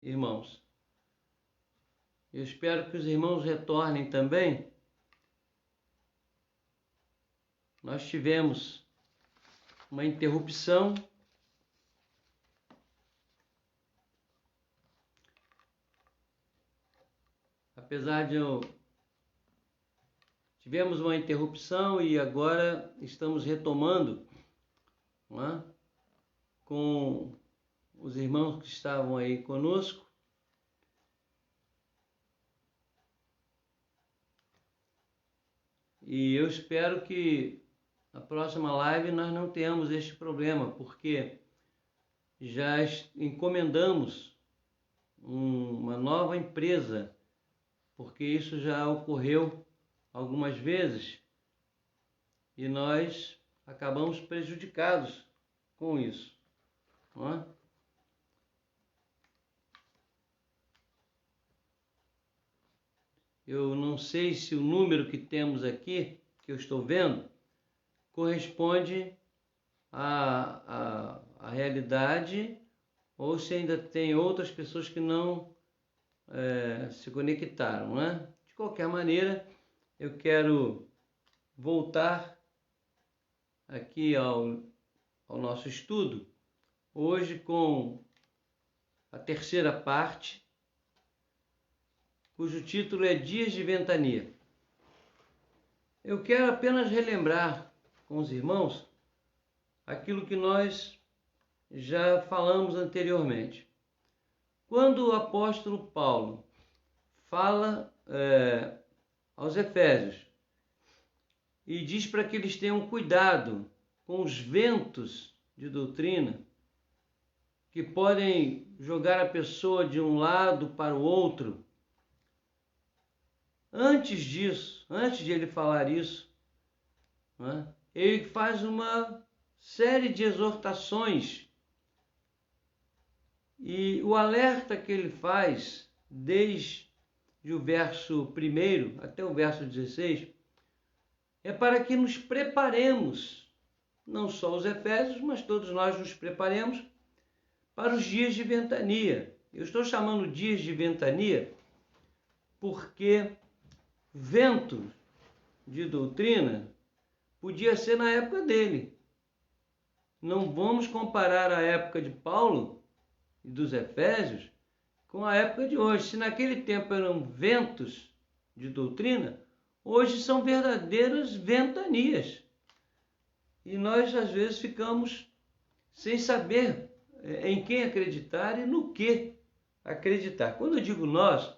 irmãos. Eu espero que os irmãos retornem também. Nós tivemos uma interrupção. Apesar de tivemos uma interrupção e agora estamos retomando, não é? Com os irmãos que estavam aí conosco. E eu espero que na próxima live nós não tenhamos este problema, porque já encomendamos uma nova empresa, porque isso já ocorreu algumas vezes e nós acabamos prejudicados com isso, não é? Eu não sei se o número que temos aqui, que eu estou vendo, corresponde à realidade ou se ainda tem outras pessoas que não se conectaram, né? De qualquer maneira, eu quero voltar aqui ao nosso estudo, hoje com a terceira parte, cujo título é Dias de Ventania. Eu quero apenas relembrar com os irmãos aquilo que nós já falamos anteriormente. Quando o apóstolo Paulo fala aos Efésios e diz para que eles tenham cuidado com os ventos de doutrina que podem jogar a pessoa de um lado para o outro, antes disso, antes de ele falar isso, né, ele faz uma série de exortações. E o alerta que ele faz, desde o verso 1 até o verso 16, é para que nos preparemos, não só os Efésios, mas todos nós nos preparemos para os dias de ventania. Eu estou chamando dias de ventania porque vento de doutrina podia ser na época dele. Não vamos comparar a época de Paulo e dos Efésios com a época de hoje. Se naquele tempo eram ventos de doutrina, hoje são verdadeiras ventanias. E nós às vezes ficamos sem saber em quem acreditar e no que acreditar. Quando eu digo nós,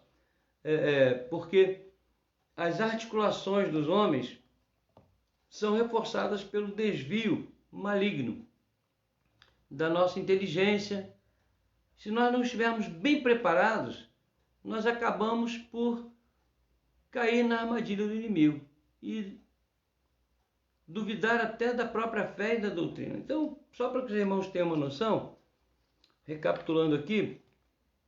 porque as articulações dos homens são reforçadas pelo desvio maligno da nossa inteligência. Se nós não estivermos bem preparados, nós acabamos por cair na armadilha do inimigo e duvidar até da própria fé e da doutrina. Então, só para que os irmãos tenham uma noção, recapitulando aqui,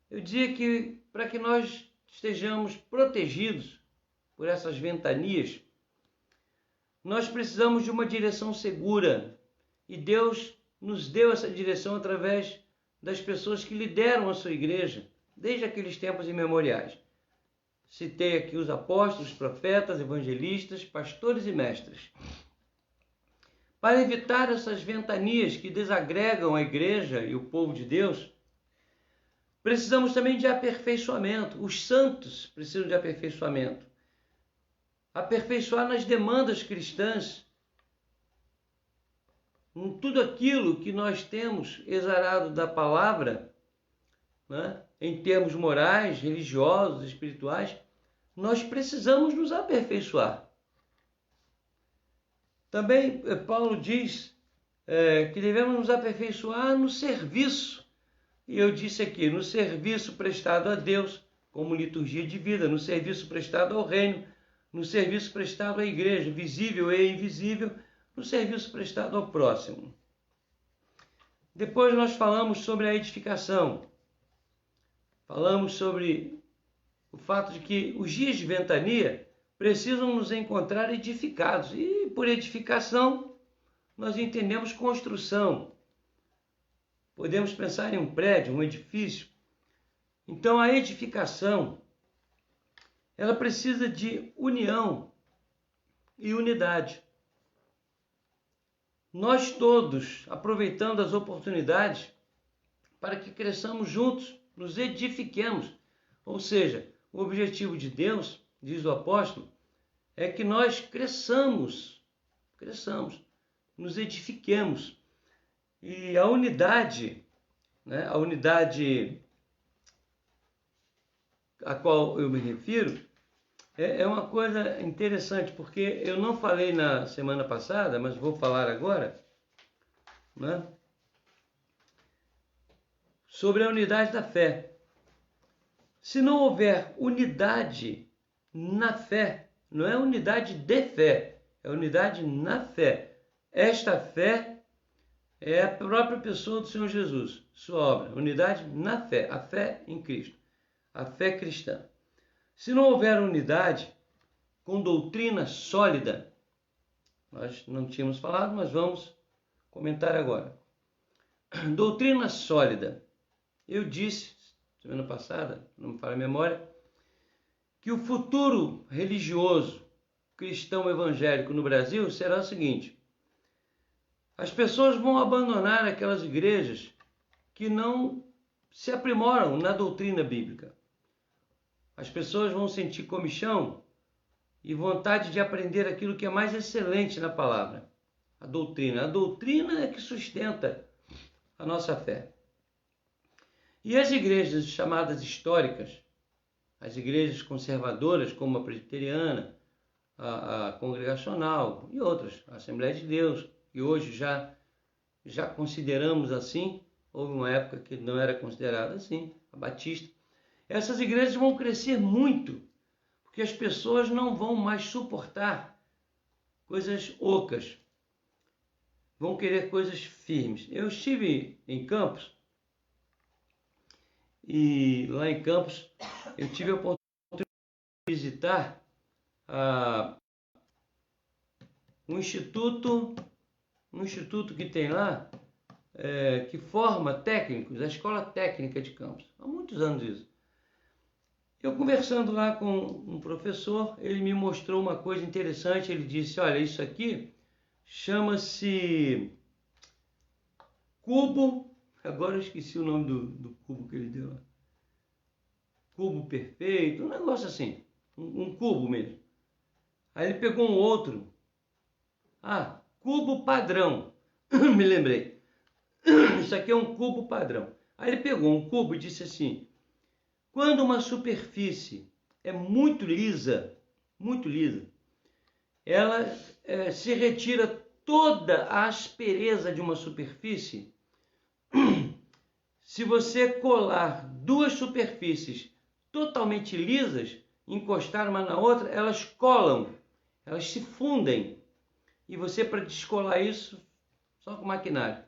eu dizia que para que nós estejamos protegidos por essas ventanias, nós precisamos de uma direção segura. E Deus nos deu essa direção através das pessoas que lideram a sua igreja, desde aqueles tempos imemoriais. Citei aqui os apóstolos, profetas, evangelistas, pastores e mestres. Para evitar essas ventanias que desagregam a igreja e o povo de Deus, precisamos também de aperfeiçoamento. Os santos precisam de aperfeiçoamento. Aperfeiçoar nas demandas cristãs, em tudo aquilo que nós temos exarado da palavra, né, em termos morais, religiosos, espirituais, nós precisamos nos aperfeiçoar. Também Paulo diz que devemos nos aperfeiçoar no serviço. E eu disse aqui, no serviço prestado a Deus, como liturgia de vida, no serviço prestado ao reino, no serviço prestado à igreja, visível e invisível, no serviço prestado ao próximo. Depois nós falamos sobre a edificação. Falamos sobre o fato de que os dias de ventania precisam nos encontrar edificados. E por edificação, nós entendemos construção. Podemos pensar em um prédio, um edifício, Então a edificação, ela precisa de união e unidade. Nós todos, aproveitando as oportunidades para que cresçamos juntos, nos edifiquemos. Ou seja, o objetivo de Deus, diz o apóstolo, é que nós cresçamos, nos edifiquemos. E a unidade, né, a unidade a qual eu me refiro, é uma coisa interessante, porque eu não falei na semana passada, mas vou falar agora, né, sobre a unidade da fé. Se não houver unidade na fé, não é unidade de fé, é unidade na fé. Esta fé é a própria pessoa do Senhor Jesus, sua obra, unidade na fé, a fé em Cristo, a fé cristã. Se não houver unidade com doutrina sólida, nós não tínhamos falado, mas vamos comentar agora. Doutrina sólida. Eu disse, semana passada, não me falha a memória, que o futuro religioso cristão evangélico no Brasil será o seguinte: as pessoas vão abandonar aquelas igrejas que não se aprimoram na doutrina bíblica. As pessoas vão sentir comichão e vontade de aprender aquilo que é mais excelente na palavra, a doutrina. A doutrina é que sustenta a nossa fé. E as igrejas chamadas históricas, as igrejas conservadoras, como a presbiteriana, a congregacional e outras, a Assembleia de Deus, que hoje já consideramos assim, houve uma época que não era considerada assim, a Batista. Essas igrejas vão crescer muito, porque as pessoas não vão mais suportar coisas ocas, vão querer coisas firmes. Eu estive em Campos, e lá em Campos eu tive a oportunidade de visitar um instituto que tem lá, que forma técnicos, a Escola Técnica de Campos, há muitos anos isso. Eu conversando lá com um professor, ele me mostrou uma coisa interessante, ele disse, olha, isso aqui chama-se cubo, agora eu esqueci o nome do cubo que ele deu, cubo perfeito, um negócio assim, um cubo mesmo. Aí ele pegou um outro, cubo padrão, me lembrei, isso aqui é um cubo padrão. Aí ele pegou um cubo e disse assim, quando uma superfície é muito lisa, ela se retira toda a aspereza de uma superfície. Se você colar duas superfícies totalmente lisas, encostar uma na outra, elas colam, elas se fundem. E você, para descolar isso, só com maquinário.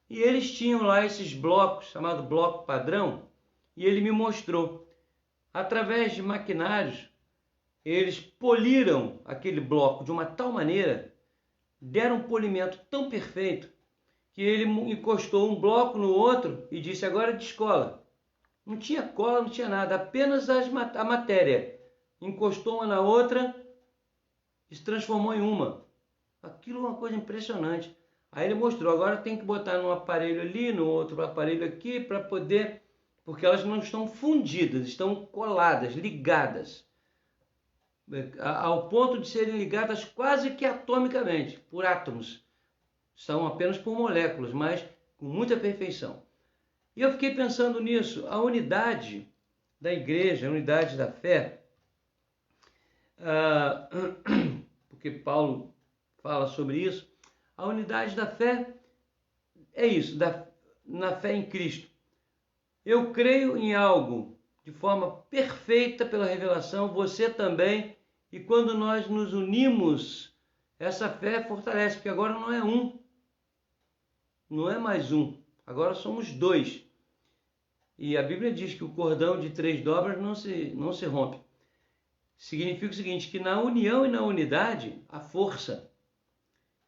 E eles tinham lá esses blocos, chamado bloco padrão, e ele me mostrou. Através de maquinários, eles poliram aquele bloco de uma tal maneira, deram um polimento tão perfeito, que ele encostou um bloco no outro e disse, agora descola. Não tinha cola, não tinha nada, apenas a matéria. Encostou uma na outra e se transformou em uma. Aquilo é uma coisa impressionante. Aí ele mostrou, agora tem que botar num aparelho ali, no outro aparelho aqui, para poder... Porque elas não estão fundidas, estão coladas, ligadas. Ao ponto de serem ligadas quase que atomicamente, por átomos. São apenas por moléculas, mas com muita perfeição. E eu fiquei pensando nisso, a unidade da igreja, a unidade da fé, porque Paulo fala sobre isso, a unidade da fé é isso, na fé em Cristo. Eu creio em algo de forma perfeita pela revelação, você também, e quando nós nos unimos, essa fé fortalece, porque agora não é um, não é mais um, agora somos dois. E a Bíblia diz que o cordão de 3 dobras não se rompe. Significa o seguinte, que na união e na unidade há força.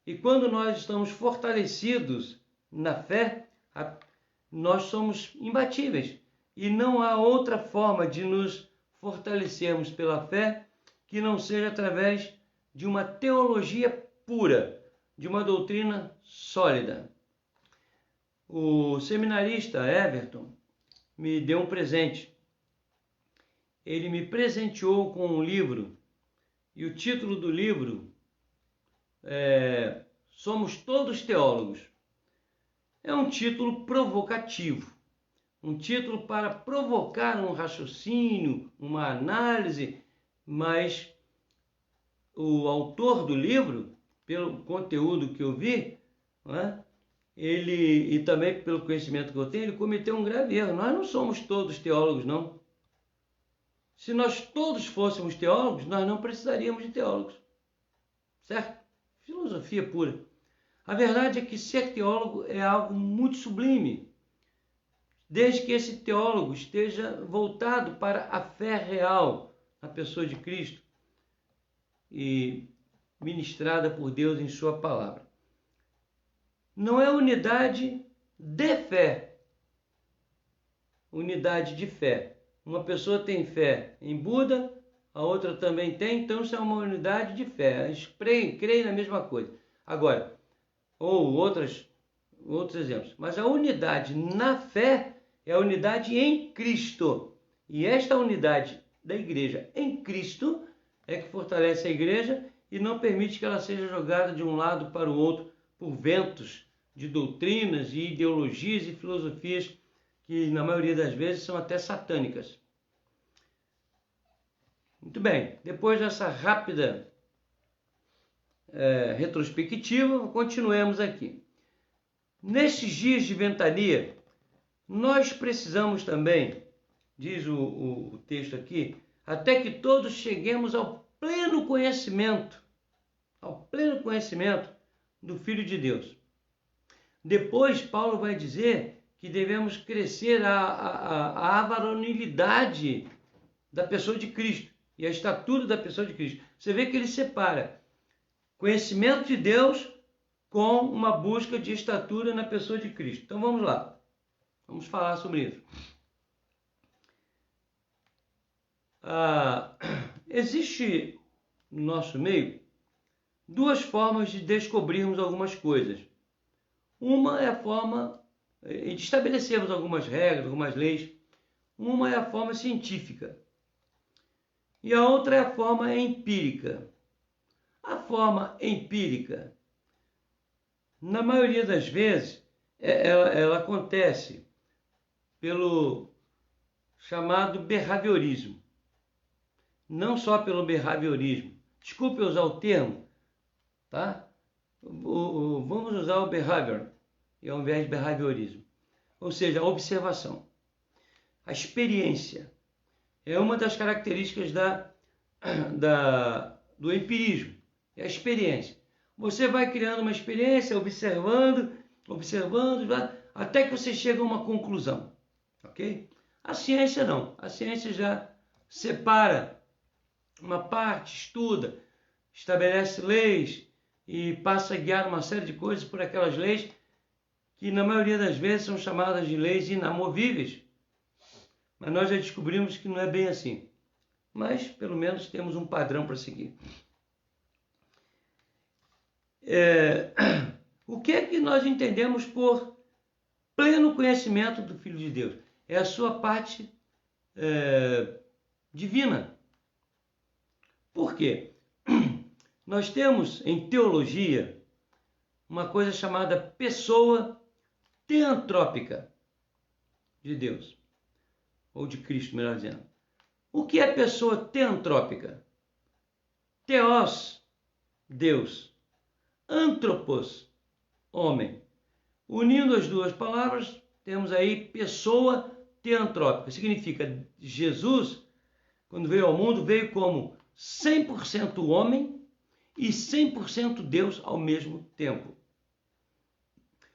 E quando nós estamos fortalecidos na fé, nós somos imbatíveis. e não há outra forma de nos fortalecermos pela fé que não seja através de uma teologia pura, de uma doutrina sólida. O seminarista Everton me deu um presente. Ele me presenteou com um livro, e o título do livro é Somos Todos Teólogos. É um título provocativo, um título para provocar um raciocínio, uma análise, mas o autor do livro, pelo conteúdo que eu vi, né, ele, e também pelo conhecimento que eu tenho, ele cometeu um grave erro. Nós não somos todos teólogos, não. Se nós todos fôssemos teólogos, nós não precisaríamos de teólogos. Certo? Filosofia pura. A verdade é que ser teólogo é algo muito sublime, desde que esse teólogo esteja voltado para a fé real na pessoa de Cristo e ministrada por Deus em sua palavra. Não é unidade de fé, unidade de fé. Uma pessoa tem fé em Buda, a outra também tem, então isso é uma unidade de fé. Eles creem na mesma coisa. Agora, ou outros exemplos. Mas a unidade na fé é a unidade em Cristo. E esta unidade da igreja em Cristo é que fortalece a igreja e não permite que ela seja jogada de um lado para o outro por ventos de doutrinas e ideologias e filosofias que na maioria das vezes são até satânicas. Muito bem, depois dessa rápida retrospectiva, continuemos aqui. Nesses dias de ventania, nós precisamos também, diz o texto aqui, até que todos cheguemos ao pleno conhecimento do Filho de Deus. Depois, Paulo vai dizer que devemos crescer a varonilidade da pessoa de Cristo e a estatura da pessoa de Cristo. Você vê que ele separa conhecimento de Deus com uma busca de estatura na pessoa de Cristo. Então vamos lá, vamos falar sobre isso. Existe no nosso meio duas formas de descobrirmos algumas coisas. Uma é a forma de estabelecermos algumas regras, algumas leis. Uma é a forma científica e a outra é a forma empírica. A forma empírica, na maioria das vezes, ela acontece pelo chamado behaviorismo. Não só pelo behaviorismo. Desculpe usar o termo, tá? Vamos usar o behavior ao invés de behaviorismo. Ou seja, a observação. A experiência é uma das características do empirismo. É a experiência. Você vai criando uma experiência, observando, até que você chega a uma conclusão. Ok? A ciência não. A ciência já separa uma parte, estuda, estabelece leis e passa a guiar uma série de coisas por aquelas leis que na maioria das vezes são chamadas de leis inamovíveis. Mas nós já descobrimos que não é bem assim. Mas pelo menos temos um padrão para seguir. O que é que nós entendemos por pleno conhecimento do Filho de Deus? É a sua parte divina. Por quê? Nós temos em teologia uma coisa chamada pessoa teantrópica de Deus, ou de Cristo, melhor dizendo. O que é pessoa teantrópica? Theos, Deus. Anthropos, homem. Unindo as duas palavras, temos aí pessoa teantrópica. Significa Jesus, quando veio ao mundo, veio como 100% homem e 100% Deus ao mesmo tempo.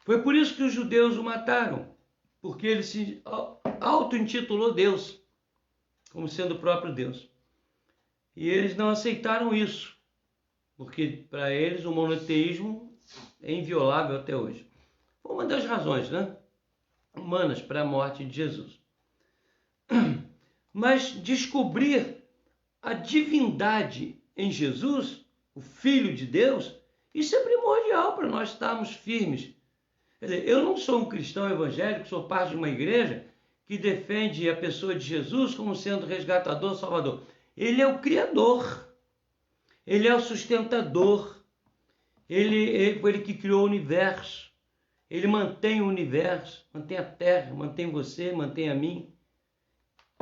Foi por isso que os judeus o mataram, porque ele se auto-intitulou Deus, como sendo o próprio Deus. E eles não aceitaram isso, porque para eles o monoteísmo é inviolável até hoje. Foi uma das razões, humanas para a morte de Jesus. Mas descobrir a divindade em Jesus, o Filho de Deus, isso é primordial para nós estarmos firmes. Quer dizer, eu não sou um cristão evangélico, sou parte de uma igreja que defende a pessoa de Jesus como sendo resgatador, salvador. Ele é o Criador, ele é o sustentador, ele foi ele que criou o universo, ele mantém o universo, mantém a terra, mantém você, mantém a mim.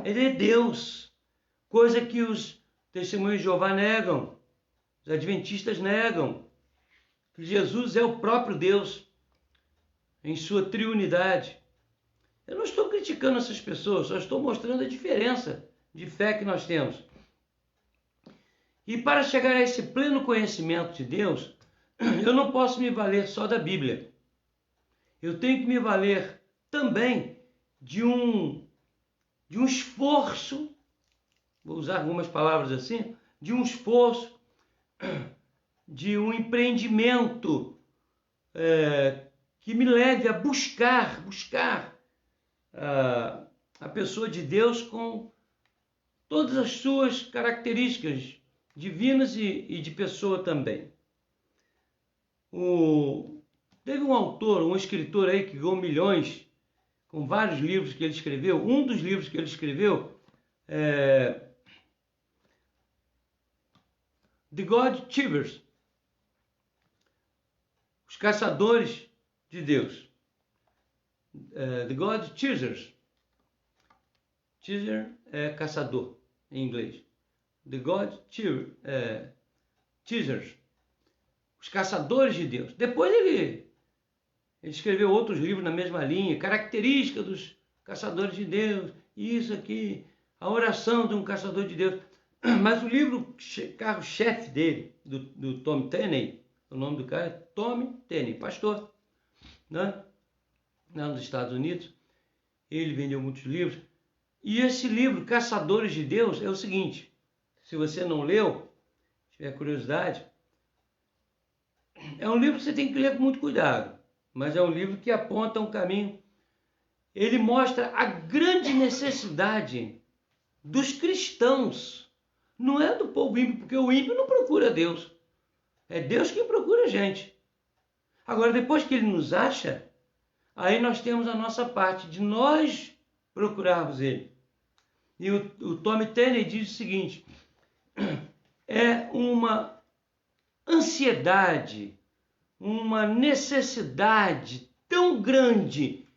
Ele é Deus, coisa que os testemunhos de Jeová negam, os adventistas negam, que Jesus é o próprio Deus em sua triunidade. Eu não estou criticando essas pessoas, só estou mostrando a diferença de fé que nós temos. E para chegar a esse pleno conhecimento de Deus, eu não posso me valer só da Bíblia. Eu tenho que me valer também de um esforço, vou usar algumas palavras assim, de um esforço, de um empreendimento que me leve a buscar a pessoa de Deus com todas as suas características divinas e de pessoa também. Teve um autor, um escritor aí que ganhou milhões com vários livros que ele escreveu. Um dos livros que ele escreveu é The God Chasers, Os Caçadores de Deus. The God Chasers. Chaser é caçador em inglês. The God Chasers. Os Caçadores de Deus. Depois ele escreveu outros livros na mesma linha, característica dos caçadores de Deus, isso aqui, a oração de um caçador de Deus. Mas o livro carro-chefe dele, do Tom Tenney, o nome do cara é Tom Tenney, pastor, né? Lá nos Estados Unidos. Ele vendeu muitos livros. E esse livro, Caçadores de Deus, é o seguinte: se você não leu, tiver curiosidade, é um livro que você tem que ler com muito cuidado, mas é um livro que aponta um caminho. Ele mostra a grande necessidade dos cristãos, não é do povo ímpio, porque o ímpio não procura Deus, é Deus quem procura a gente. Agora, depois que ele nos acha, aí nós temos a nossa parte de nós procurarmos ele. E o Tom Tenney diz o seguinte: é uma ansiedade, uma necessidade tão grande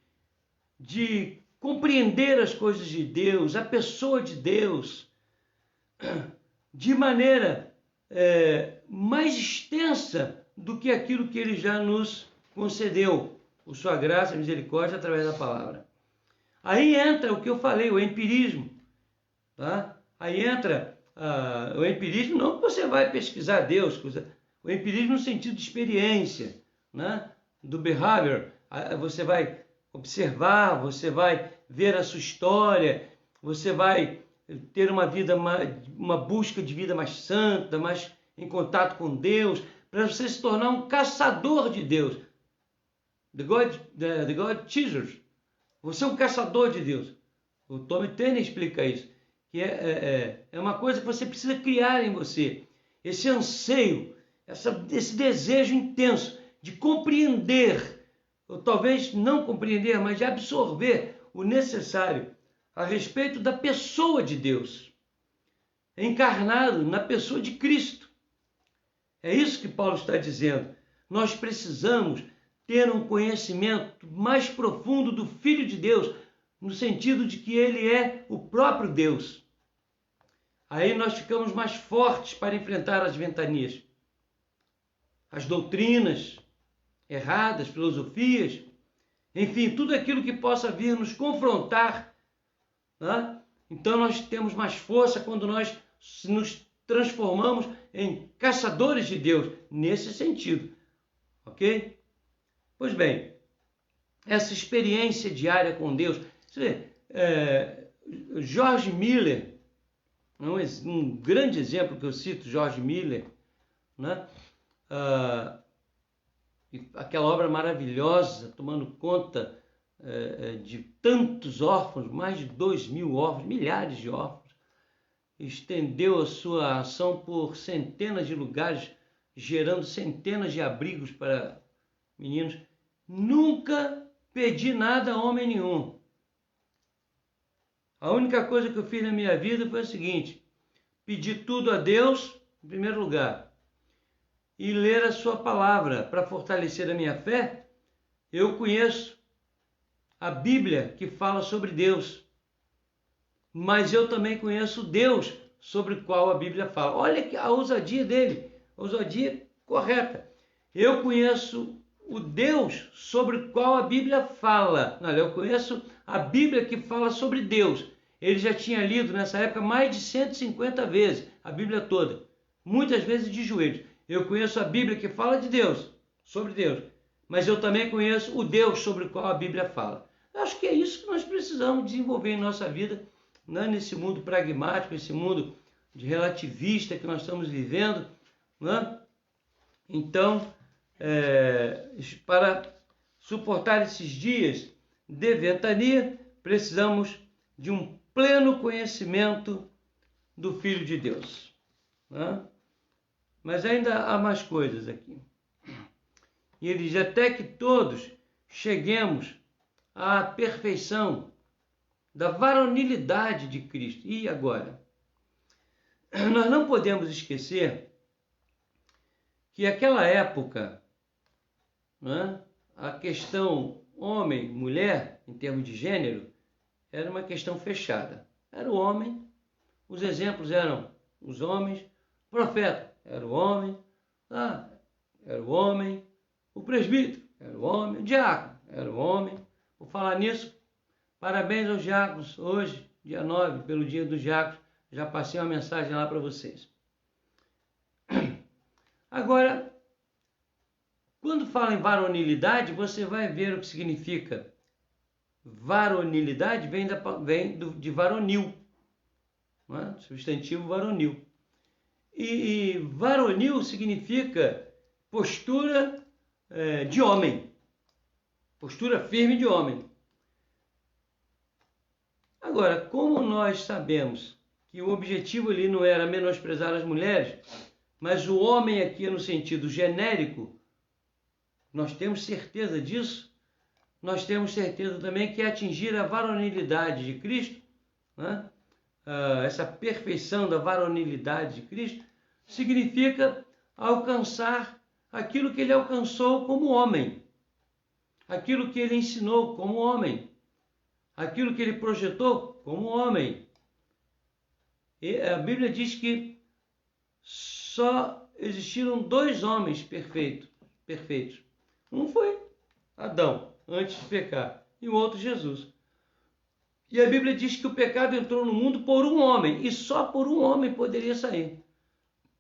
de compreender as coisas de Deus, a pessoa de Deus, de maneira mais extensa do que aquilo que ele já nos concedeu, por sua graça e misericórdia através da palavra. Aí entra o que eu falei, o empirismo. Tá? Aí entra o empirismo, não que você vai pesquisar Deus, o empirismo no sentido de experiência, né? Do behavior. Você vai observar, você vai ver a sua história, você vai ter uma busca de vida mais santa, mais em contato com Deus, para você se tornar um caçador de Deus. The God Chasers. Você é um caçador de Deus. O Tom Tenney explica isso, que é uma coisa que você precisa criar em você. Esse anseio, esse desejo intenso de compreender, ou talvez não compreender, mas de absorver o necessário a respeito da pessoa de Deus, encarnado na pessoa de Cristo. É isso que Paulo está dizendo. Nós precisamos ter um conhecimento mais profundo do Filho de Deus, no sentido de que ele é o próprio Deus. Aí nós ficamos mais fortes para enfrentar as ventanias, as doutrinas erradas, filosofias, enfim, tudo aquilo que possa vir nos confrontar, né? Então nós temos mais força quando nós nos transformamos em caçadores de Deus, nesse sentido, ok? Pois bem, essa experiência diária com Deus, George Miller, um grande exemplo que eu cito, George Miller, né? Aquela obra maravilhosa, tomando conta de tantos órfãos, mais de 2.000 órfãos, milhares de órfãos, estendeu a sua ação por centenas de lugares, gerando centenas de abrigos para meninos. Nunca pedi nada a homem nenhum. A única coisa que eu fiz na minha vida foi o seguinte: pedir tudo a Deus, em primeiro lugar, e ler a sua palavra para fortalecer a minha fé. Eu conheço a Bíblia que fala sobre Deus, mas eu também conheço Deus sobre o qual a Bíblia fala. Olha a ousadia dele, a ousadia correta. Eu conheço o Deus sobre o qual a Bíblia fala. Não, eu conheço a Bíblia que fala sobre Deus. Ele já tinha lido nessa época mais de 150 vezes a Bíblia toda, muitas vezes de joelhos. Eu conheço a Bíblia que fala de Deus, sobre Deus, mas eu também conheço o Deus sobre o qual a Bíblia fala. Eu acho que é isso que nós precisamos desenvolver em nossa vida, né? Nesse mundo pragmático, esse mundo de relativista que nós estamos vivendo, né? Então, para suportar esses dias de ventania, precisamos de um pleno conhecimento do Filho de Deus, né? Mas ainda há mais coisas aqui. E ele diz: até que todos cheguemos à perfeição da varonilidade de Cristo. E agora? Nós não podemos esquecer que aquela época, né, a questão homem-mulher, em termos de gênero, era uma questão fechada. Era o homem, os exemplos eram os homens, o profeta era o homem, era o homem, o presbítero era o homem, o diácono era o homem. Por falar nisso, parabéns aos diáconos, hoje, dia 9, pelo dia dos diáconos, já passei uma mensagem lá para vocês. Agora, quando fala em varonilidade, você vai ver o que significa. Varonilidade vem de varonil, né? Substantivo varonil. E varonil significa postura de homem, postura firme de homem. Agora, como nós sabemos que o objetivo ali não era menosprezar as mulheres, mas o homem aqui no sentido genérico, nós temos certeza disso. Nós temos certeza também que atingir a varonilidade de Cristo, né? Essa perfeição da varonilidade de Cristo, significa alcançar aquilo que ele alcançou como homem, aquilo que ele ensinou como homem, aquilo que ele projetou como homem. E a Bíblia diz que só existiram 2 homens perfeitos. Um foi Adão, antes de pecar, e o outro Jesus. E a Bíblia diz que o pecado entrou no mundo por um homem, e só por um homem poderia sair.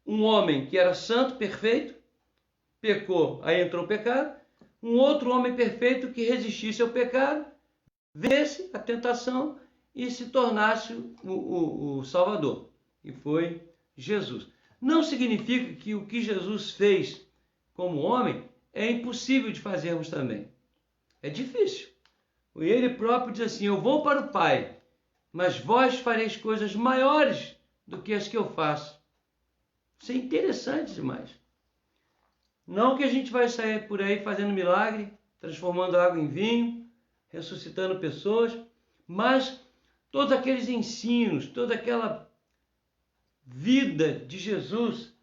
Um homem que era santo, perfeito, pecou, aí entrou o pecado. Um outro homem perfeito que resistisse ao pecado, vencesse a tentação e se tornasse o Salvador. E foi Jesus. Não significa que o que Jesus fez como homem é impossível de fazermos também. É difícil. Ele próprio diz assim: eu vou para o Pai, mas vós fareis coisas maiores do que as que eu faço. Isso é interessante demais. Não que a gente vai sair por aí fazendo milagre, transformando água em vinho, ressuscitando pessoas, mas todos aqueles ensinos, toda aquela vida de Jesus,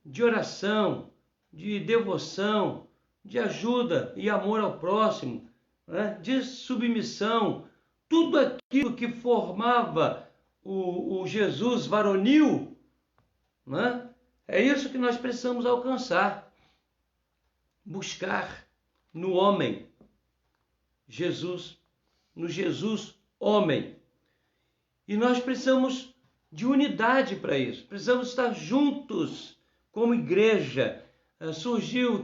de oração, de devoção, de ajuda e amor ao próximo, né, de submissão, tudo aquilo que formava o Jesus varonil, né, é isso que nós precisamos alcançar, buscar no homem Jesus, no Jesus homem. E nós precisamos de unidade para isso, precisamos estar juntos como igreja.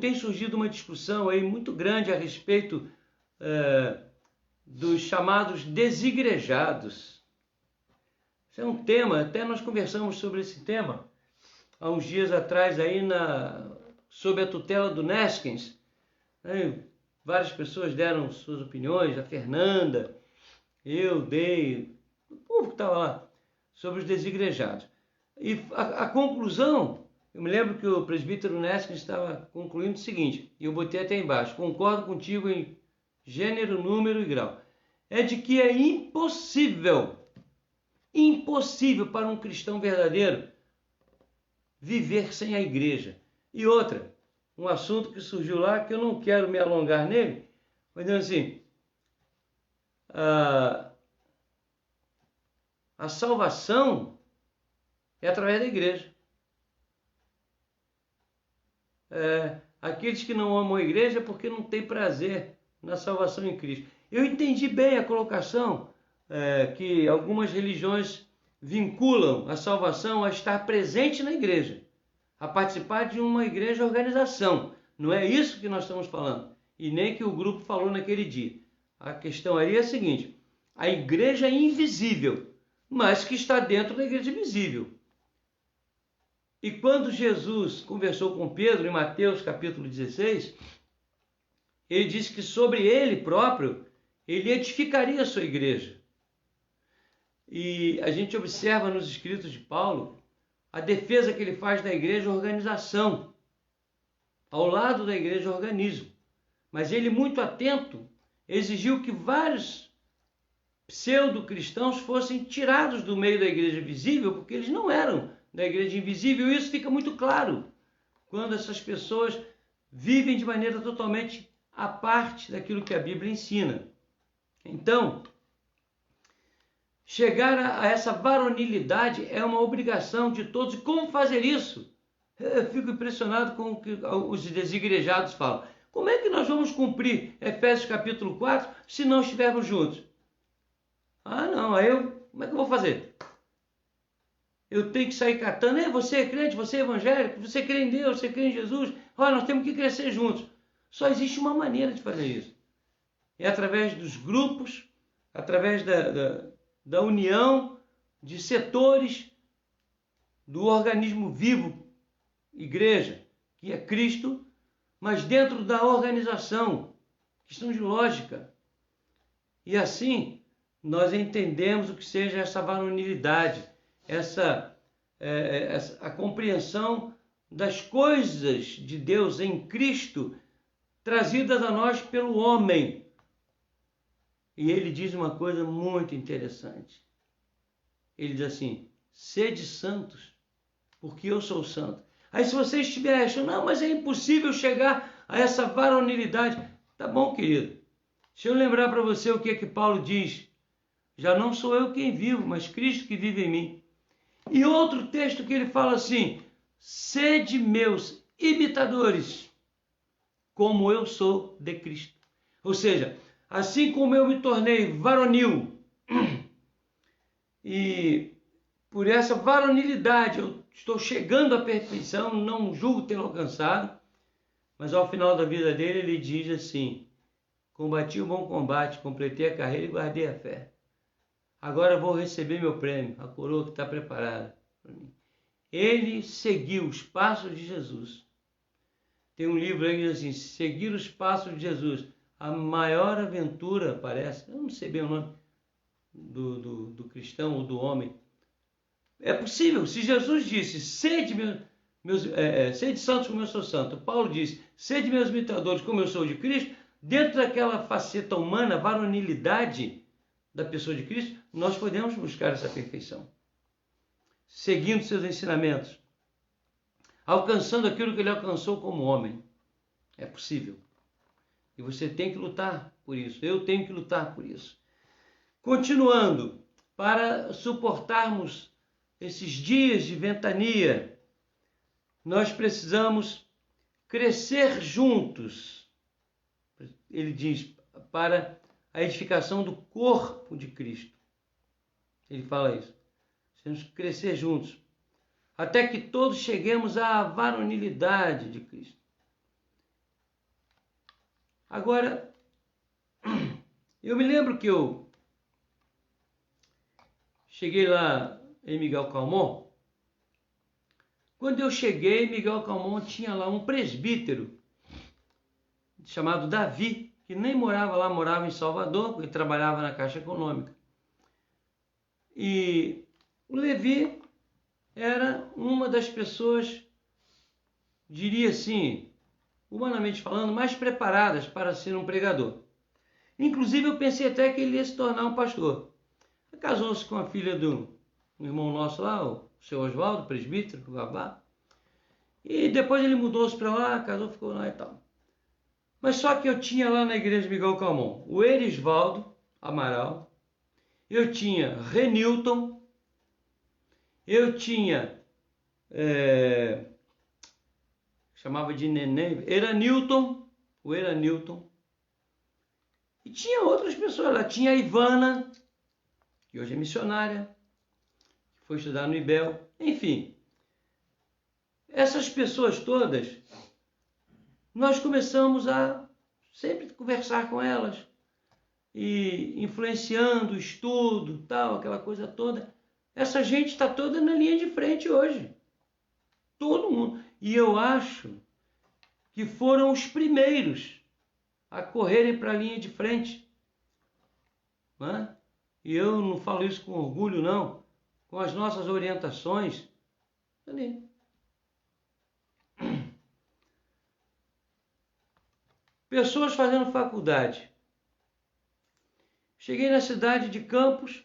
Tem surgido uma discussão aí muito grande a respeito dos chamados desigrejados. Isso é um tema, até nós conversamos sobre esse tema há uns dias atrás aí sob a tutela do Neskens, né? várias pessoas deram suas opiniões, a Fernanda, eu dei, o povo que estava lá, sobre os desigrejados. E a conclusão, eu me lembro que o presbítero Neskin estava concluindo o seguinte, e eu botei até embaixo, concordo contigo em gênero, número e grau, é de que é impossível para um cristão verdadeiro viver sem a igreja. E outra, um assunto que surgiu lá, que eu não quero me alongar nele, mas assim, a salvação é através da igreja. Aqueles que não amam a igreja é porque não têm prazer na salvação em Cristo. Eu entendi bem a colocação que algumas religiões vinculam a salvação a estar presente na igreja, a participar de uma igreja organização. Não é isso que nós estamos falando, e nem que o grupo falou naquele dia. A questão aí é a seguinte: a igreja é invisível, mas que está dentro da igreja visível. E quando Jesus conversou com Pedro em Mateus capítulo 16, ele disse que sobre ele próprio, ele edificaria a sua igreja. E a gente observa nos escritos de Paulo a defesa que ele faz da igreja organização, ao lado da igreja organismo. Mas ele, muito atento, exigiu que vários pseudo-cristãos fossem tirados do meio da igreja visível, porque eles não eram da igreja invisível. E isso fica muito claro quando essas pessoas vivem de maneira totalmente à parte daquilo que a Bíblia ensina. Então, chegar a essa varonilidade é uma obrigação de todos. E como fazer isso? Eu fico impressionado com o que os desigrejados falam. Como é que nós vamos cumprir Efésios capítulo 4 se não estivermos juntos? Não, como é que eu vou fazer? Eu tenho que sair catando, você é crente, você é evangélico, você crê em Deus, você crê em Jesus, nós temos que crescer juntos. Só existe uma maneira de fazer isso. É através dos grupos, através da união de setores do organismo vivo, igreja, que é Cristo, mas dentro da organização, questão de lógica. E assim, nós entendemos o que seja essa varonilidade, a compreensão das coisas de Deus em Cristo, trazidas a nós pelo homem. E ele diz uma coisa muito interessante. Ele diz assim: sede santos, porque eu sou santo. Aí se você estiver achando, não, mas é impossível chegar a essa varonilidade. Tá bom, querido. Deixa eu lembrar para você o que é que Paulo diz. Já não sou eu quem vivo, mas Cristo que vive em mim. E outro texto que ele fala assim: sede meus imitadores, como eu sou de Cristo. Ou seja, assim como eu me tornei varonil, e por essa varonilidade eu estou chegando à perfeição, não julgo tê-lo alcançado, mas ao final da vida dele ele diz assim: combati o bom combate, completei a carreira e guardei a fé. Agora vou receber meu prêmio, a coroa que está preparada para mim. Ele seguiu os passos de Jesus. Tem um livro aí que diz assim: seguir os passos de Jesus, a maior aventura, parece, eu não sei bem o nome do cristão ou do homem. É possível. Se Jesus disse: sede santos como eu sou santo, Paulo disse: sede meus imitadores como eu sou de Cristo, dentro daquela faceta humana, varonilidade da pessoa de Cristo, nós podemos buscar essa perfeição, seguindo seus ensinamentos, alcançando aquilo que ele alcançou como homem. É possível. E você tem que lutar por isso. Eu tenho que lutar por isso. Continuando, para suportarmos esses dias de ventania, nós precisamos crescer juntos. Ele diz, para a edificação do corpo de Cristo. Ele fala isso. Temos que crescer juntos, até que todos cheguemos à varonilidade de Cristo. Agora, eu me lembro que eu cheguei lá em Miguel Calmon. Quando eu cheguei, Miguel Calmon tinha lá um presbítero chamado Davi. que nem morava lá, morava em Salvador, porque trabalhava na Caixa Econômica. E o Levi era uma das pessoas, diria assim, humanamente falando, mais preparadas para ser um pregador. Inclusive, eu pensei até que ele ia se tornar um pastor. Casou-se com a filha do irmão nosso lá, o seu Oswaldo, presbítero, o Babá. E depois ele mudou-se para lá, casou, ficou lá e tal. Mas só que eu tinha lá na igreja Miguel Calmon o Erisvaldo Amaral, eu tinha Renilton, eu tinha, chamava de neném, Eranilton, o Eranilton, e tinha outras pessoas lá, tinha a Ivana, que hoje é missionária, que foi estudar no IBEL, enfim. Essas pessoas todas, nós começamos a sempre conversar com elas, e influenciando o estudo, tal, aquela coisa toda. Essa gente está toda na linha de frente hoje. Todo mundo. E eu acho que foram os primeiros a correrem para a linha de frente. Não é? E eu não falo isso com orgulho, não. Com as nossas orientações. Ali. Pessoas fazendo faculdade. Cheguei na cidade de Campos,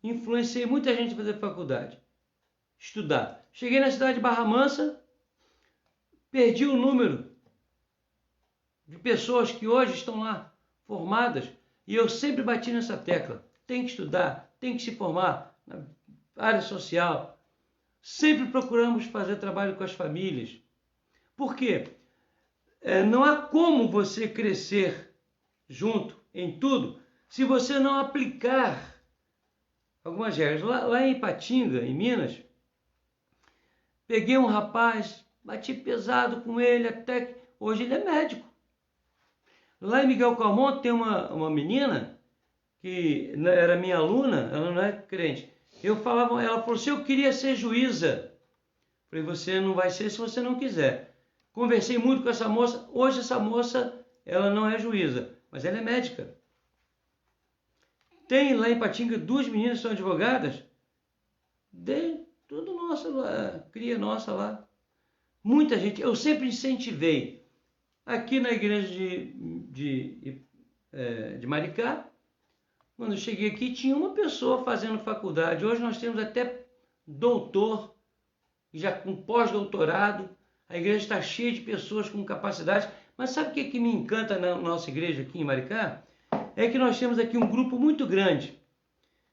influenciei muita gente a fazer faculdade, estudar. Cheguei na cidade de Barra Mansa, perdi o número de pessoas que hoje estão lá formadas, e eu sempre bati nessa tecla. Tem que estudar, tem que se formar na área social. Sempre procuramos fazer trabalho com as famílias. Por quê? Não há como você crescer junto em tudo se você não aplicar algumas regras. Lá em Ipatinga, em Minas, peguei um rapaz, bati pesado com ele, até que hoje ele é médico. Lá em Miguel Calmon tem uma menina que era minha aluna, ela não é crente. Ela falou assim, eu queria ser juíza. Falei, você não vai ser se você não quiser. Conversei muito com essa moça. Hoje essa moça, ela não é juíza, mas ela é médica. Tem lá em Ipatinga 2 meninas que são advogadas. Tudo nossa lá, cria nossa lá. Muita gente, eu sempre incentivei. Aqui na igreja de Maricá, quando eu cheguei aqui, tinha uma pessoa fazendo faculdade. Hoje nós temos até doutor, já com pós-doutorado. A igreja está cheia de pessoas com capacidade. Mas sabe o que me encanta na nossa igreja aqui em Maricá? É que nós temos aqui um grupo muito grande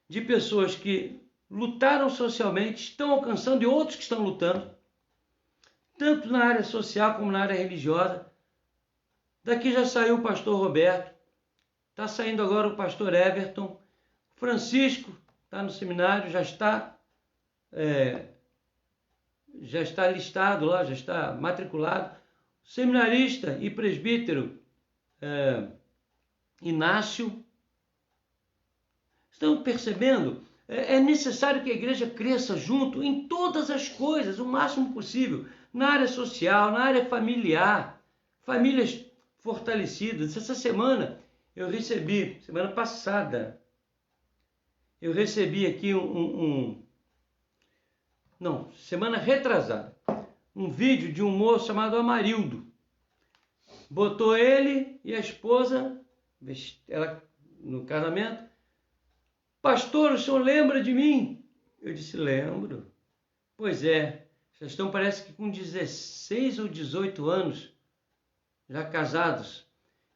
de pessoas que lutaram socialmente, estão alcançando, e outros que estão lutando, tanto na área social como na área religiosa. Daqui já saiu o pastor Roberto, está saindo agora o pastor Everton, Francisco está no seminário, já está listado lá, já está matriculado. Seminarista e presbítero Inácio. Estão percebendo? É necessário que a igreja cresça junto em todas as coisas, o máximo possível, na área social, na área familiar, famílias fortalecidas. Essa semana eu recebi, semana passada, eu recebi aqui semana retrasada, um vídeo de um moço chamado Amarildo. Botou ele e a esposa, ela no casamento. Pastor, o senhor lembra de mim? Eu disse, lembro. Pois é, já estão, parece que com 16 ou 18 anos, já casados,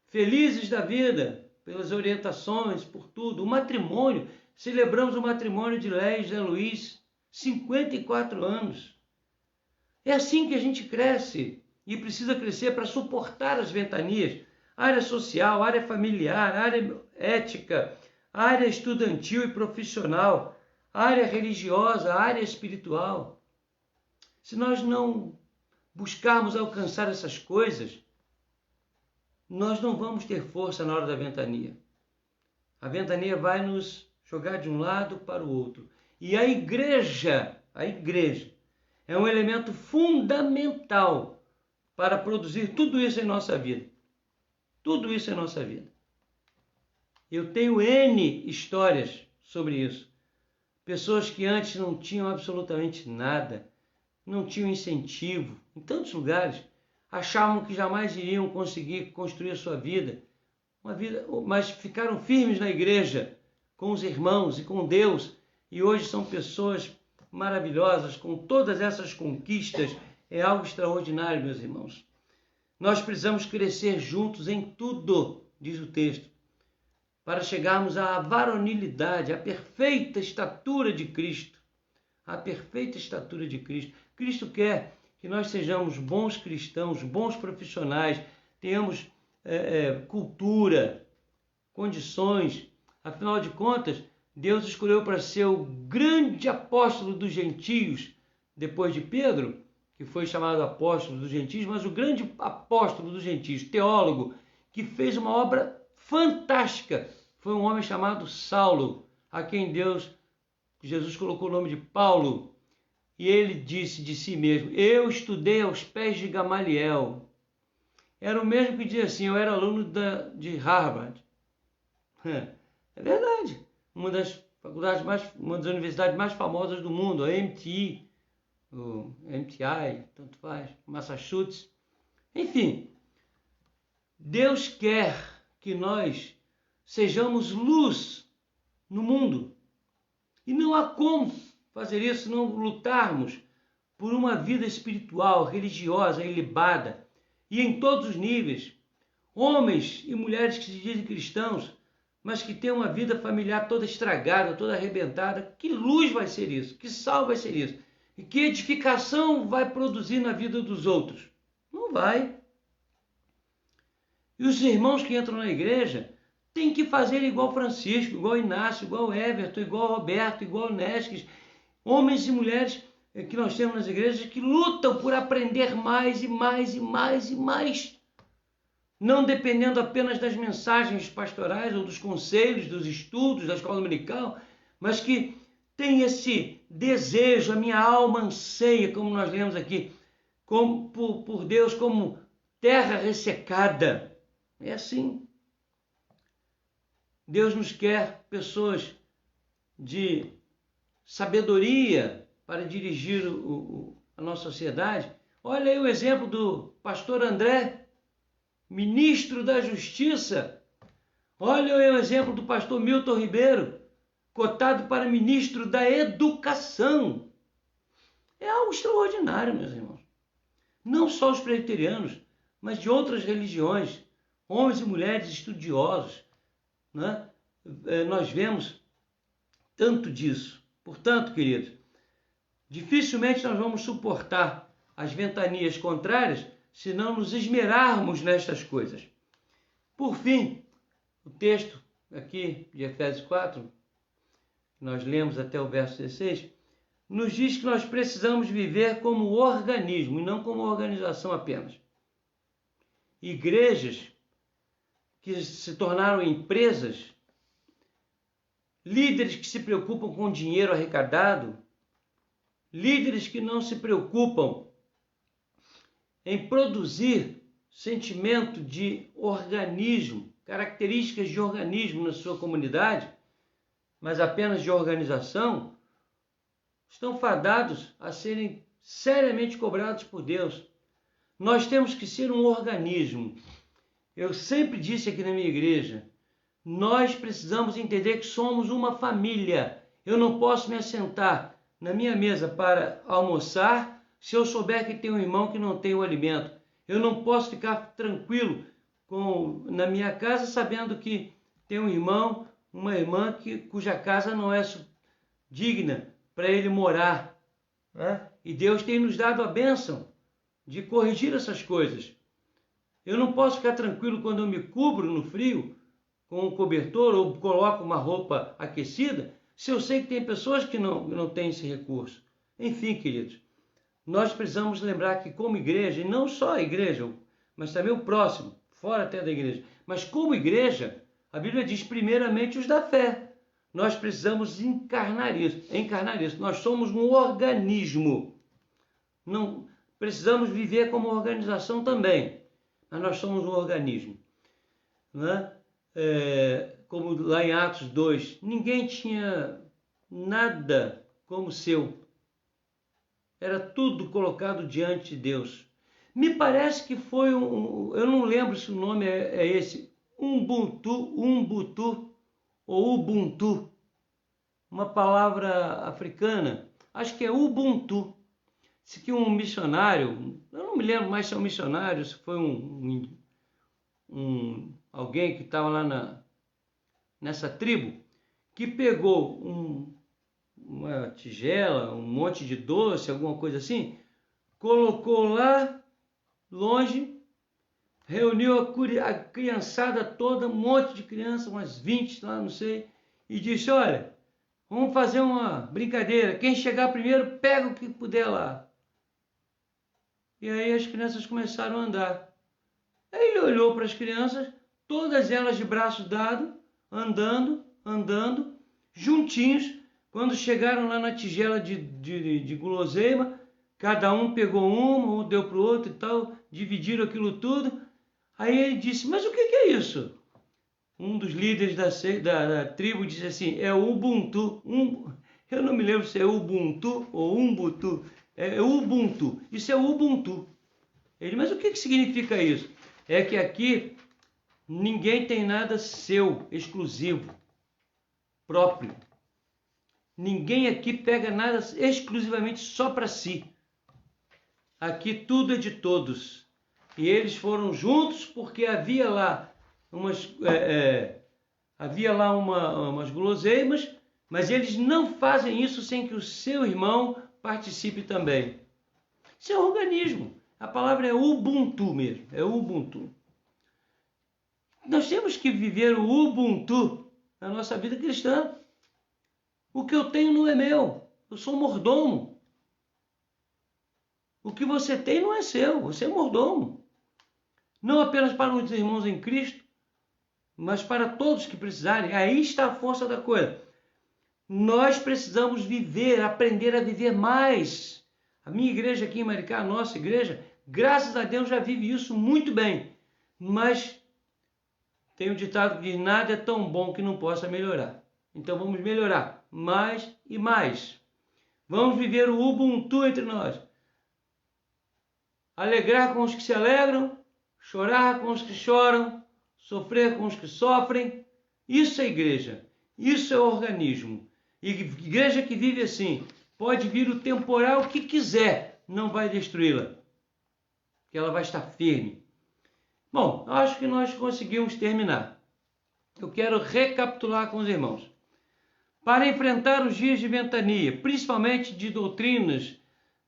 felizes da vida, pelas orientações, por tudo. O matrimônio, celebramos o matrimônio de Léia e José Luiz, 54 anos. É assim que a gente cresce e precisa crescer para suportar as ventanias. Área social, área familiar, área ética, área estudantil e profissional, área religiosa, área espiritual. Se nós não buscarmos alcançar essas coisas, nós não vamos ter força na hora da ventania. A ventania vai nos jogar de um lado para o outro. E a igreja é um elemento fundamental para produzir tudo isso em nossa vida. Tudo isso é nossa vida. Eu tenho N histórias sobre isso. Pessoas que antes não tinham absolutamente nada, não tinham incentivo, em tantos lugares, achavam que jamais iriam conseguir construir a sua vida, mas ficaram firmes na igreja, com os irmãos e com Deus, e hoje são pessoas maravilhosas, com todas essas conquistas. É algo extraordinário, meus irmãos. Nós precisamos crescer juntos em tudo, diz o texto, para chegarmos à varonilidade, à perfeita estatura de Cristo. A perfeita estatura de Cristo. Cristo quer que nós sejamos bons cristãos, bons profissionais, tenhamos cultura, condições. Afinal de contas, Deus escolheu para ser o grande apóstolo dos gentios, depois de Pedro, que foi chamado apóstolo dos gentios, mas o grande apóstolo dos gentios, teólogo, que fez uma obra fantástica, foi um homem chamado Saulo, a quem Jesus colocou o nome de Paulo, e ele disse de si mesmo: eu estudei aos pés de Gamaliel. Era o mesmo que dizia assim: eu era aluno de Harvard. É verdade. Uma das universidades mais famosas do mundo, a MIT, o MTI, tanto faz, Massachusetts. Enfim, Deus quer que nós sejamos luz no mundo. E não há como fazer isso se não lutarmos por uma vida espiritual, religiosa, ilibada, e em todos os níveis. Homens e mulheres que se dizem cristãos, mas que têm uma vida familiar toda estragada, toda arrebentada. Que luz vai ser isso? Que sal vai ser isso? E que edificação vai produzir na vida dos outros? Não vai. E os irmãos que entram na igreja têm que fazer igual Francisco, igual Inácio, igual Everton, igual Roberto, igual Nesques. Homens e mulheres que nós temos nas igrejas que lutam por aprender mais e mais e mais e mais. Não dependendo apenas das mensagens pastorais ou dos conselhos, dos estudos, da escola dominical, mas que tem esse desejo, a minha alma anseia, como nós lemos aqui, por Deus como terra ressecada. É assim. Deus nos quer pessoas de sabedoria para dirigir a nossa sociedade. Olha aí o exemplo do pastor André, ministro da Justiça. Olha aí o exemplo do pastor Milton Ribeiro, cotado para ministro da Educação. É algo extraordinário, meus irmãos. Não só os presbiterianos, mas de outras religiões, homens e mulheres estudiosos, né? Nós vemos tanto disso. Portanto, queridos, dificilmente nós vamos suportar as ventanias contrárias se não nos esmerarmos nestas coisas. Por fim, o texto aqui de Efésios 4, que nós lemos até o verso 16, nos diz que nós precisamos viver como organismo e não como organização apenas. Igrejas que se tornaram empresas, líderes que se preocupam com o dinheiro arrecadado, líderes que não se preocupam em produzir sentimento de organismo, características de organismo na sua comunidade, mas apenas de organização, estão fadados a serem seriamente cobrados por Deus. Nós temos que ser um organismo. Eu sempre disse aqui na minha igreja, nós precisamos entender que somos uma família. Eu não posso me assentar na minha mesa para almoçar se eu souber que tem um irmão que não tem o alimento. Eu não posso ficar tranquilo na minha casa sabendo que tem um irmão, uma irmã cuja casa não é digna para ele morar. Né? E Deus tem nos dado a bênção de corrigir essas coisas. Eu não posso ficar tranquilo quando eu me cubro no frio com um cobertor ou coloco uma roupa aquecida, se eu sei que tem pessoas que não têm esse recurso. Enfim, queridos, nós precisamos lembrar que como igreja, e não só a igreja, mas também o próximo, fora até da igreja, mas como igreja, a Bíblia diz primeiramente os da fé. Nós precisamos encarnar isso. Nós somos um organismo. Não precisamos viver como organização também, mas nós somos um organismo. né? Como lá em Atos 2, ninguém tinha nada como seu. Era tudo colocado diante de Deus. Me parece que foi eu não lembro se o nome é esse, Umbutu ou Ubuntu, uma palavra africana, acho que é Ubuntu. Se que um missionário, eu não me lembro mais se é um missionário, se foi alguém que estava lá nessa tribo, que pegou uma tigela, um monte de doce, alguma coisa assim, colocou lá longe, reuniu a criançada toda, um monte de crianças, umas 20 lá, não sei, e disse: olha, vamos fazer uma brincadeira, quem chegar primeiro pega o que puder lá. E aí as crianças começaram a andar. Aí ele olhou para as crianças, todas elas de braços dados, andando, juntinhos. Quando chegaram lá na tigela de guloseima, cada um pegou uma, um deu para o outro e tal, dividiram aquilo tudo. Aí ele disse: mas o que é isso? Um dos líderes da tribo disse assim: é o Ubuntu. Eu não me lembro se é Ubuntu ou Umbutu. É Ubuntu. Isso é Ubuntu. Ele: mas o que significa isso? É que aqui ninguém tem nada seu, exclusivo, próprio. Ninguém aqui pega nada exclusivamente só para si. Aqui tudo é de todos. E eles foram juntos porque havia lá umas guloseimas, mas eles não fazem isso sem que o seu irmão participe também. Isso é um organismo. A palavra é Ubuntu mesmo, é Ubuntu. Nós temos que viver o Ubuntu na nossa vida cristã. O que eu tenho não é meu, eu sou mordomo. O que você tem não é seu, você é mordomo. Não apenas para os irmãos em Cristo, mas para todos que precisarem. Aí está a força da coisa. Nós precisamos viver, aprender a viver mais. A minha igreja aqui em Maricá, a nossa igreja, graças a Deus já vive isso muito bem. Mas tem um ditado que nada é tão bom que não possa melhorar. Então vamos melhorar mais e mais. Vamos viver o Ubuntu entre nós. Alegrar com os que se alegram, chorar com os que choram, sofrer com os que sofrem. Isso é igreja, isso é organismo. E igreja que vive assim, pode vir o temporal que quiser, não vai destruí-la, porque ela vai estar firme. Bom, acho que nós conseguimos terminar. Eu quero recapitular com os irmãos. Para enfrentar os dias de ventania, principalmente de doutrinas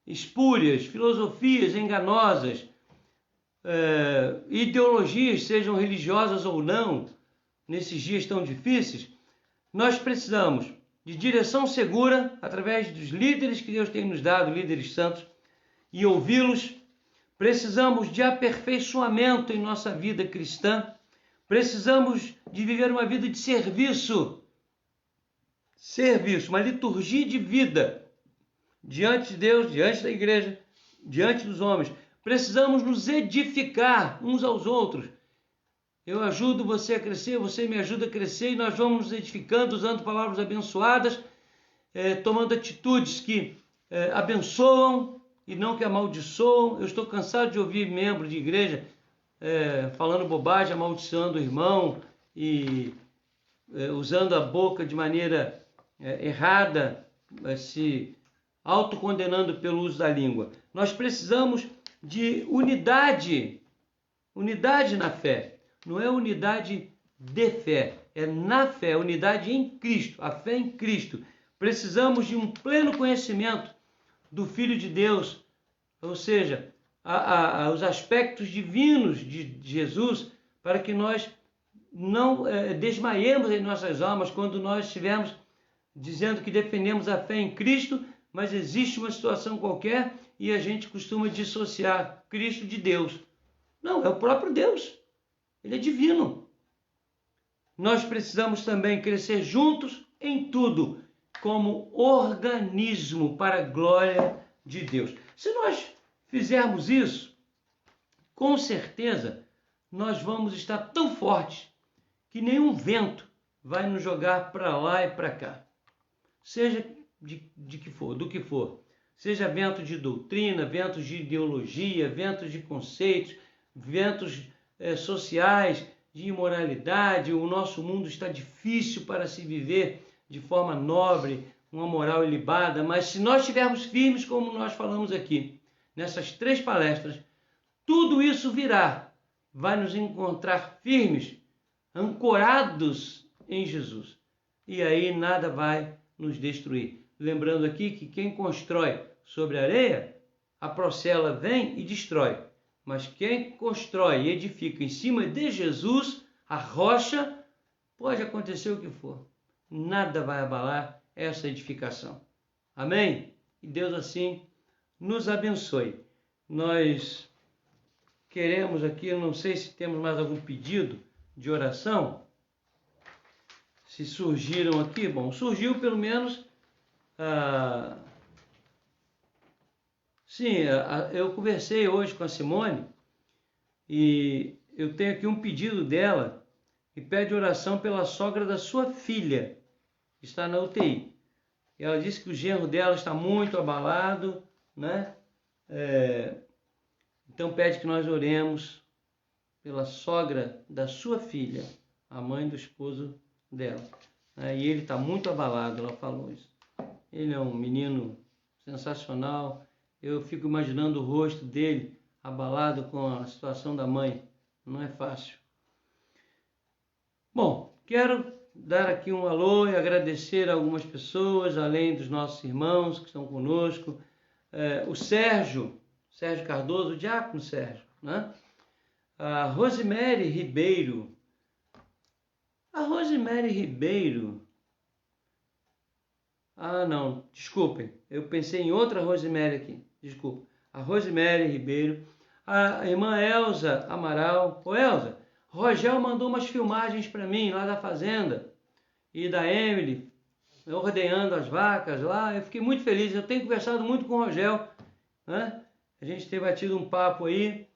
espúrias, filosofias enganosas, ideologias, sejam religiosas ou não, nesses dias tão difíceis, nós precisamos de direção segura através dos líderes que Deus tem nos dado, líderes santos, e ouvi-los. Precisamos de aperfeiçoamento em nossa vida cristã. Precisamos de viver uma vida de serviço, uma liturgia de vida diante de Deus, diante da igreja, diante dos homens. Precisamos nos edificar uns aos outros. Eu ajudo você a crescer, você me ajuda a crescer, e nós vamos nos edificando usando palavras abençoadas, tomando atitudes que abençoam e não que amaldiçoam. Eu estou cansado de ouvir membros de igreja falando bobagem, amaldiçoando o irmão e usando a boca de maneira errada, se autocondenando pelo uso da língua. Nós precisamos de unidade na fé. Não é unidade de fé, é na fé, unidade em Cristo, a fé em Cristo. Precisamos de um pleno conhecimento do Filho de Deus, ou seja, os aspectos divinos de Jesus, para que nós não desmaiemos em nossas almas quando nós estivermos dizendo que defendemos a fé em Cristo, mas existe uma situação qualquer e a gente costuma dissociar Cristo de Deus. Não, é o próprio Deus. Ele é divino. Nós precisamos também crescer juntos em tudo, como organismo para a glória de Deus. Se nós fizermos isso, com certeza nós vamos estar tão fortes que nenhum vento vai nos jogar para lá e para cá. Seja do que for. Seja vento de doutrina, ventos de ideologia, ventos de conceitos, ventos sociais, de imoralidade. O nosso mundo está difícil para se viver de forma nobre, uma moral ilibada, mas se nós estivermos firmes, como nós falamos aqui, nessas 3 palestras, tudo isso virá, vai nos encontrar firmes, ancorados em Jesus. E aí nada vai nos destruir. Lembrando aqui que quem constrói sobre a areia, a procela vem e destrói. Mas quem constrói e edifica em cima de Jesus, a rocha, pode acontecer o que for. Nada vai abalar essa edificação. Amém? E Deus assim nos abençoe. Nós queremos aqui, eu não sei se temos mais algum pedido de oração. Se surgiram aqui, bom, surgiu pelo menos... Sim, eu conversei hoje com a Simone e eu tenho aqui um pedido dela e pede oração pela sogra da sua filha, que está na UTI. Ela disse que o genro dela está muito abalado, né? Então pede que nós oremos pela sogra da sua filha, a mãe do esposo dela. E ele está muito abalado, ela falou isso. Ele é um menino sensacional. Eu fico imaginando o rosto dele abalado com a situação da mãe. Não é fácil. Bom, quero dar aqui um alô e agradecer a algumas pessoas, além dos nossos irmãos que estão conosco. O Sérgio Cardoso, o diácono Sérgio, né? A Rosemary Ribeiro. A Rosemary Ribeiro... não, desculpem, eu pensei em outra Rosemary aqui, desculpa. A Rosemary Ribeiro, a irmã Elza Amaral. Ô Elza, Rogel mandou umas filmagens para mim lá da fazenda e da Emily, ordenhando as vacas lá. Eu fiquei muito feliz, eu tenho conversado muito com o Rogel, né? A gente tem batido um papo aí,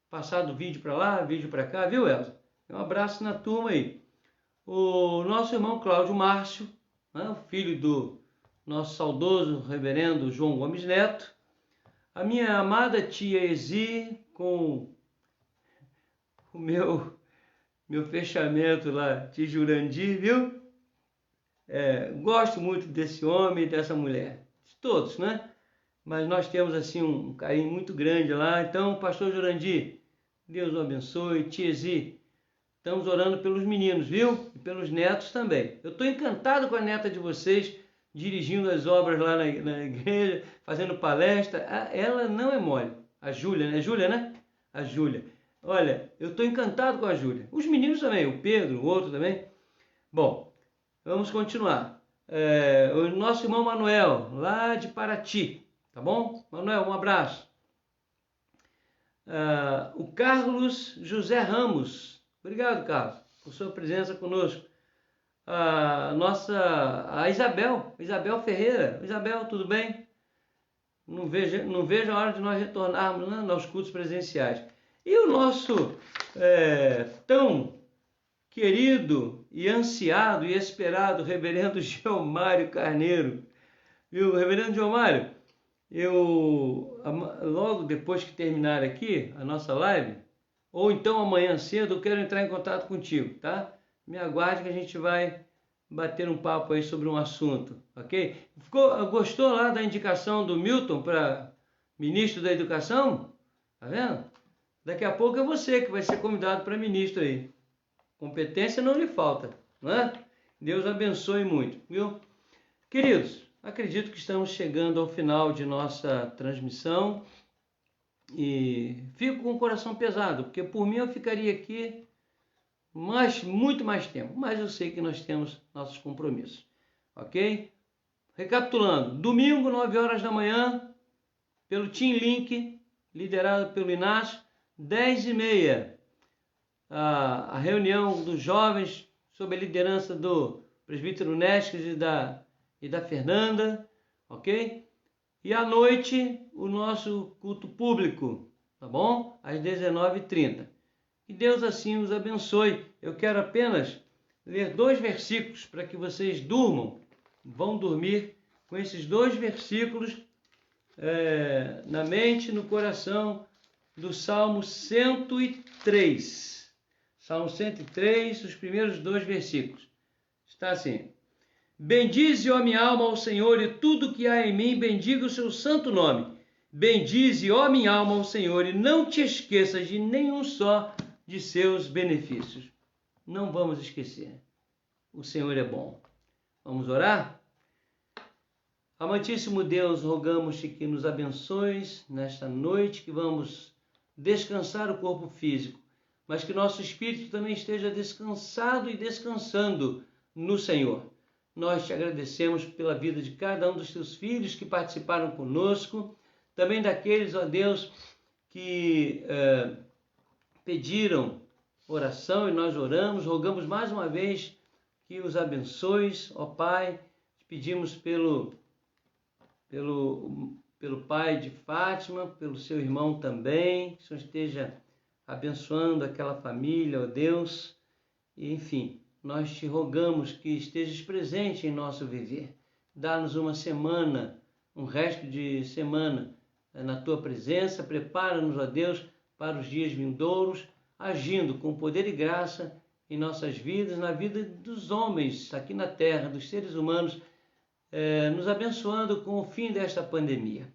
passado vídeo para lá, vídeo para cá, viu Elza? Um abraço na turma aí. O nosso irmão Cláudio Márcio, né? O filho do nosso saudoso reverendo João Gomes Neto, a minha amada tia Ezi, com o meu fechamento lá, tia Jurandir, viu? Gosto muito desse homem e dessa mulher, de todos, né? Mas nós temos assim um carinho muito grande lá. Então, pastor Jurandir, Deus o abençoe. Tia Ezi, estamos orando pelos meninos, viu? E pelos netos também. Eu estou encantado com a neta de vocês, dirigindo as obras lá na igreja, fazendo palestra. Ela não é mole. A Júlia, né? Júlia, né? A Júlia. Olha, eu estou encantado com a Júlia. Os meninos também, o Pedro, o outro também. Bom, vamos continuar. O nosso irmão Manuel, lá de Paraty, tá bom? Manuel, um abraço. O Carlos José Ramos. Obrigado, Carlos, por sua presença conosco. A Isabel Ferreira. Isabel, tudo bem? Não vejo a hora de nós retornarmos, né, aos cultos presenciais. E o nosso tão querido e ansiado e esperado reverendo Geomário Carneiro. Viu, reverendo Geomário? Eu, logo depois que terminar aqui a nossa live, ou então amanhã cedo, eu quero entrar em contato contigo, tá? Me aguarde que a gente vai bater um papo aí sobre um assunto, ok? Gostou lá da indicação do Milton para ministro da Educação? Tá vendo? Daqui a pouco é você que vai ser convidado para ministro aí. Competência não lhe falta, não é? Deus abençoe muito, viu? Queridos, acredito que estamos chegando ao final de nossa transmissão e fico com o coração pesado, porque por mim eu ficaria aqui muito mais tempo, mas eu sei que nós temos nossos compromissos, ok? Recapitulando, domingo, 9 horas da manhã, pelo Team Link, liderado pelo Inácio, 10h30, a reunião dos jovens, sob a liderança do presbítero Nesques e da Fernanda, ok? E à noite, o nosso culto público, tá bom? Às 19h30. Que Deus assim os abençoe. Eu quero apenas ler 2 versículos para que vocês durmam. Vão dormir com esses 2 versículos na mente e no coração do Salmo 103. Salmo 103, os primeiros 2 versículos. Está assim: Bendize, ó minha alma, ao Senhor, e tudo que há em mim, bendiga o seu santo nome. Bendize, ó minha alma, ao Senhor, e não te esqueças de nenhum só de seus benefícios. Não vamos esquecer. O Senhor é bom. Vamos orar? Amantíssimo Deus, rogamos-te que nos abençoes nesta noite, que vamos descansar o corpo físico, mas que nosso espírito também esteja descansado e descansando no Senhor. Nós te agradecemos pela vida de cada um dos teus filhos que participaram conosco, também daqueles, ó Deus, que pediram oração e nós oramos, rogamos mais uma vez que os abençoes, ó Pai, te pedimos pelo pai de Fátima, pelo seu irmão também, que o Senhor esteja abençoando aquela família, ó Deus, e enfim, nós te rogamos que estejas presente em nosso viver. Dá-nos uma semana, um resto de semana na tua presença, prepara-nos, ó Deus, para os dias vindouros, agindo com poder e graça em nossas vidas, na vida dos homens aqui na terra, dos seres humanos, nos abençoando com o fim desta pandemia.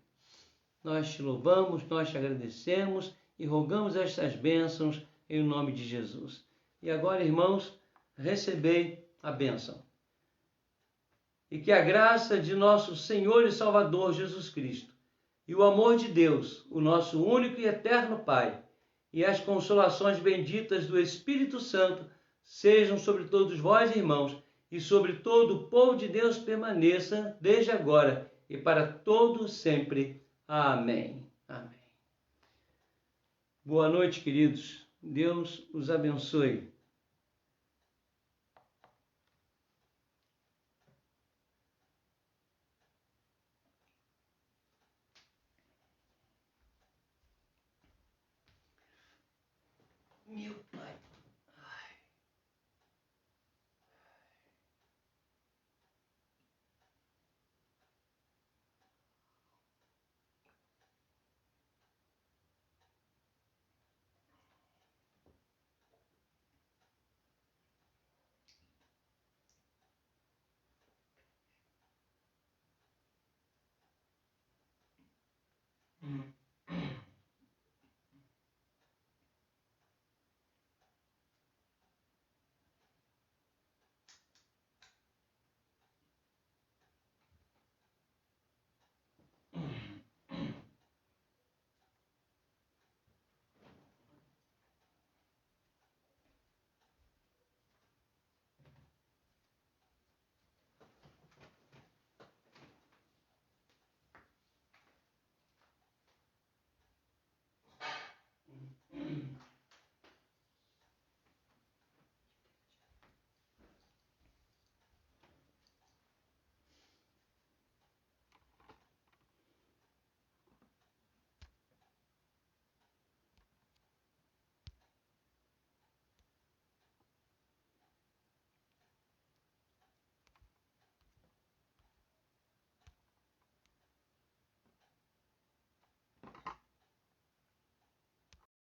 Nós te louvamos, nós te agradecemos e rogamos estas bênçãos em nome de Jesus. E agora, irmãos, recebei a bênção. E que a graça de nosso Senhor e Salvador Jesus Cristo, e o amor de Deus, o nosso único e eterno Pai, e as consolações benditas do Espírito Santo sejam sobre todos vós, irmãos, e sobre todo o povo de Deus permaneça desde agora e para todo sempre. Amém. Amém. Boa noite, queridos. Deus os abençoe. Meu Pai. Ai.